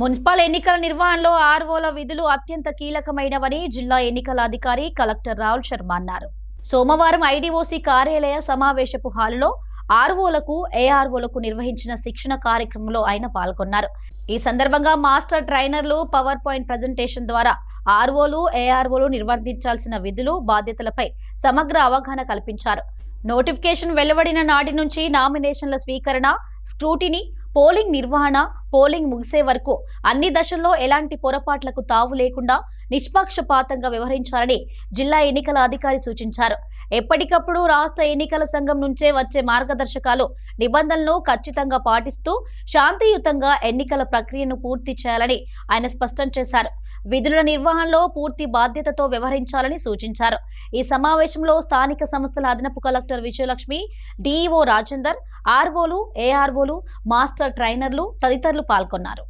Municipal ఎన్నికల నిర్వహణలో ఆర్ఓల విధులు అత్యంత కీలకమైనవని జిల్లా ఎన్నికల అధికారి కలెక్టర్ రాహుల్ శర్మ అన్నారు. సోమవారం ఐడీఓసీ కార్యాలయ సమావేశపు హాలులో ఆర్ఓలకు, ఏఆర్ఓలకు నిర్వహించిన శిక్షణ కార్యక్రమంలో ఆయన పాల్గొన్నారు. ఈ సందర్భంగా మాస్టర్ ట్రైనర్లు పవర్ పాయింట్ ప్రజెంటేషన్ ద్వారా ఆర్ఓలు, ఏఆర్ఓలు నిర్వర్తించాల్సిన విధులు, బాధ్యతలపై సమగ్ర అవగాహన కల్పించారు. నోటిఫికేషన్ వెలువడిన నాటి నుంచి నామినేషన్ల స్వీకరణ, స్క్రూటినీ, పోలింగ్ నిర్వహణ, పోలింగ్ ముగిసే వరకు అన్ని దశల్లో ఎలాంటి పొరపాట్లకు తావు లేకుండా నిష్పక్షపాతంగా వ్యవహరించాలని జిల్లా ఎన్నికల అధికారి సూచించారు. ఎప్పటికప్పుడు రాష్ట్ర ఎన్నికల సంఘం నుంచే వచ్చే మార్గదర్శకాలు, నిబంధనలను ఖచ్చితంగా పాటిస్తూ శాంతియుతంగా ఎన్నికల ప్రక్రియను పూర్తి చేయాలని ఆయన స్పష్టం చేశారు. విధుల నిర్వహణలో పూర్తి బాధ్యతతో వ్యవహరించాలని సూచించారు. ఈ సమావేశంలో స్థానిక సంస్థల అదనపు కలెక్టర్ విజయలక్ష్మి, డీఈఓ రాజేందర్, ఆర్ఓలు, ఏఆర్ఓలు, మాస్టర్ ట్రైనర్లు తదితరులు పాల్గొన్నారు.